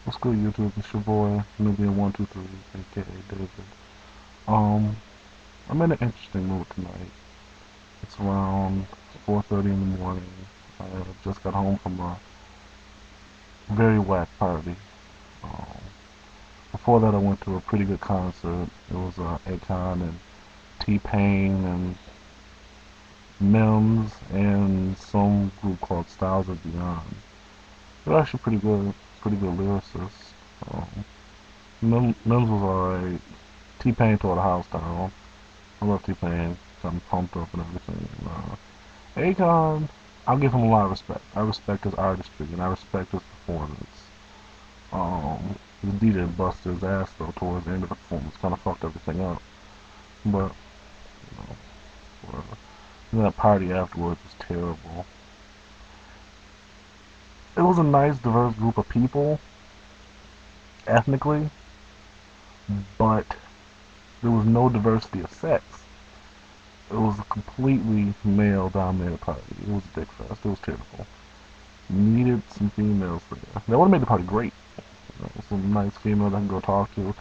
What's good, YouTube? It's your boy, Nubian123, aka David. Um, I'm in an interesting mood tonight. It's around 4:30 in the morning. I just got home from a very whack party. Um, Before that, I went to a pretty good concert. It was Akon and T-Pain and Mims and some group called Styles of Beyond. They're actually pretty good lyricists. Um, Mims was alright. T-Pain tore the house down. I love T-Pain. Got him pumped up and everything. Akon, I'll give him a lot of respect. I respect his artistry and I respect his performance. His DJ busted his ass though towards the end of the performance. Kind of fucked everything up. But, you know, whatever. And that party afterwards was terrible. It was a nice, diverse group of people, ethnically, but there was no diversity of sex. It was a completely male-dominated party. It was a dick fest. It was terrible. Needed some females there. That would have made the party great. Some nice female that I can go talk to.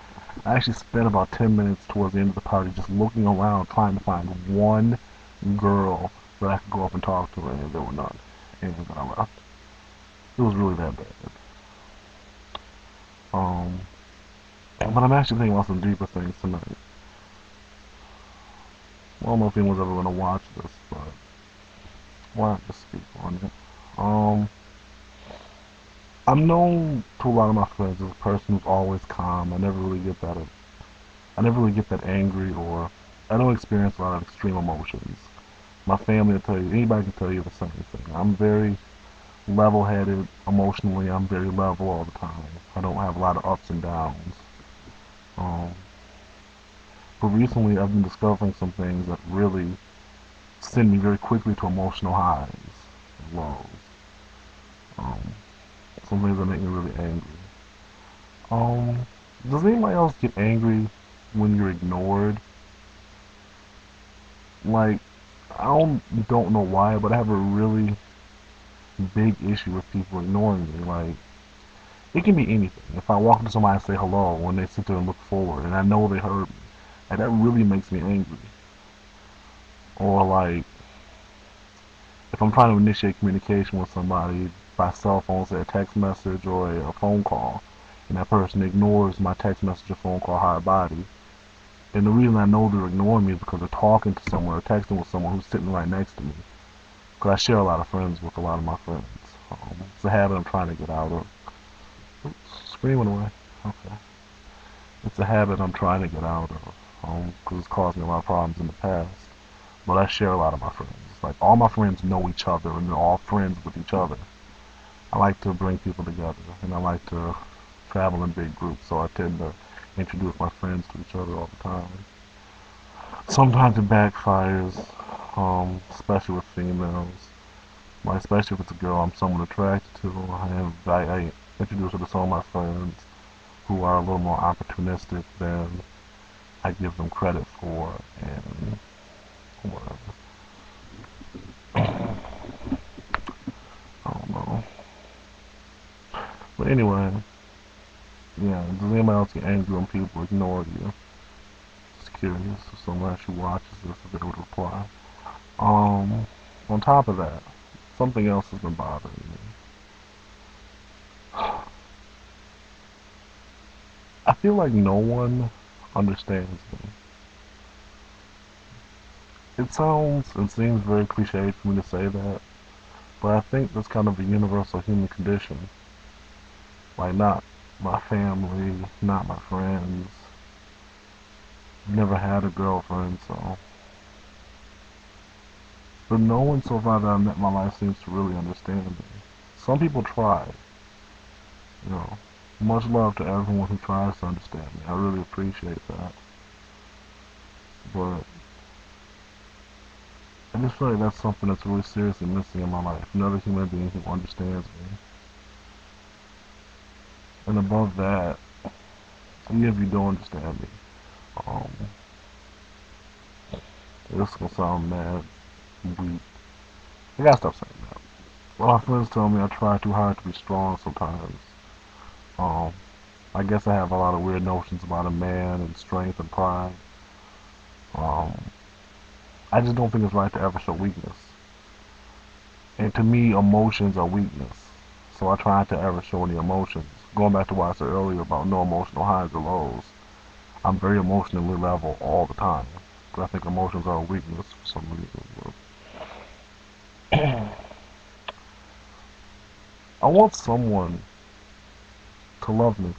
I actually spent about 10 minutes towards the end of the party just looking around trying to find one girl that I could go up and talk to, and there were none. And then I left. It was really that bad. Um, but I'm actually thinking about some deeper things tonight. I don't know if anyone's ever going to watch this, but why not just speak on it? Um, I'm known to a lot of my friends as a person who's always calm. I never really get that angry, or I don't experience a lot of extreme emotions. My family will tell you, anybody can tell you the same thing. I'm very level-headed emotionally. I'm very level all the time. I don't have a lot of ups and downs. Um, but recently, I've been discovering some things that really send me very quickly to emotional highs and lows. Um, some things that make me really angry. Um, does anybody else get angry when you're ignored? Like, I don't know why, but I have a really big issue with people ignoring me. Like, it can be anything. If I walk up to somebody and say hello when they sit there and look forward, and I know they heard me, and that really makes me angry. Or like, if I'm trying to initiate communication with somebody by cell phone, say a text message or a phone call, and that person ignores my text message or phone call high body, and the reason I know they're ignoring me is because they're talking to someone or texting with someone who's sitting right next to me. Because I share a lot of friends with a lot of my friends. It's a habit I'm trying to get out of. Oops, screaming away. Okay. It's a habit I'm trying to get out of. Because it's caused me a lot of problems in the past. But I share a lot of my friends. Like, all my friends know each other and they're all friends with each other. I like to bring people together and I like to travel in big groups, so I tend to introduce my friends to each other all the time. Sometimes it backfires, especially with females. Like, especially if it's a girl I'm somewhat attracted to. I introduce her to some of my friends who are a little more opportunistic than I give them credit for, and whatever. I don't know. But anyway, yeah, does anybody else get angry when people ignore you? Just curious if someone actually watches this, if they would reply. Um, on top of that, something else has been bothering me. I feel like no one understands me. It sounds and seems very cliche for me to say that, but I think that's kind of a universal human condition. Like, not my family, not my friends. Never had a girlfriend, so. But no one so far that I've met in my life seems to really understand me. Some people try, you know. Much love to everyone who tries to understand me. I really appreciate that. But I just feel like that's something that's really seriously missing in my life. Another human being who understands me. And above that, even if you don't understand me, um, this is gonna sound mad weak. I gotta stop saying that. Well, my friends tell me I try too hard to be strong sometimes. Um, I guess I have a lot of weird notions about a man and strength and pride. Um, I just don't think it's right to ever show weakness. And to me, emotions are weakness. So I try not to ever show any emotions. Going back to what I said earlier about no emotional highs or lows, I'm very emotionally level all the time. But I think emotions are a weakness for some reason. I want someone to love me.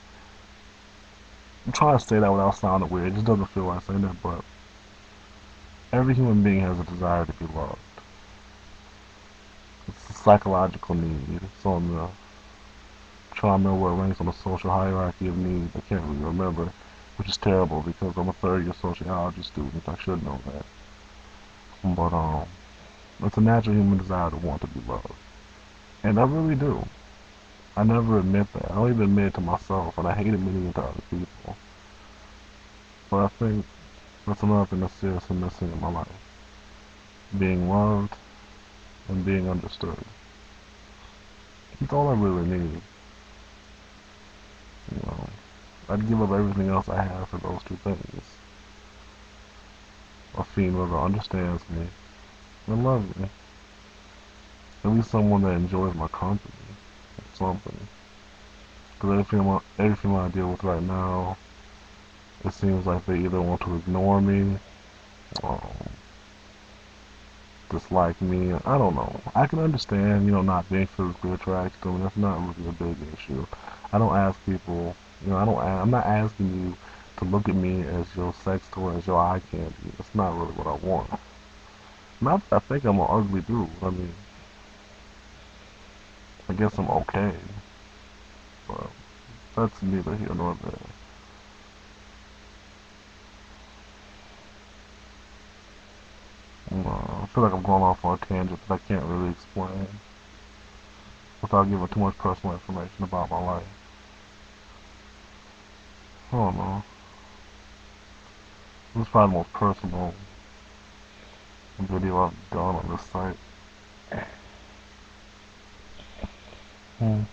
I'm trying to say that without sounding weird. It just doesn't feel like saying that, but every human being has a desire to be loved. It's a psychological need. It's on the trying to remember what ranks on the social hierarchy of needs. I can't really remember, which is terrible because I'm a third-year sociology student. I should know that. But it's a natural human desire to want to be loved, and I really do. I never admit that. I don't even admit it to myself, and I hate admitting it to other people. But I think that's another thing that's seriously missing in my life: being loved and being understood. It's all I really need. You know, I'd give up everything else I have for those two things: a female that understands me and loves me. At least someone that enjoys my company. Something. Because every female I deal with right now, it seems like they either want to ignore me, um, dislike me. I don't know. I can understand, not being physically attracted to me. That's not really a big issue. I don't ask people, I'm not asking you to look at me as your sex toy, as your eye candy. That's not really what I want. Not that I think I'm an ugly dude. I mean, I guess I'm okay, but that's neither here nor there. I feel like I'm going off on a tangent that I can't really explain without giving too much personal information about my life. I don't know. This is probably the most personal video I've done on this site. Hmm.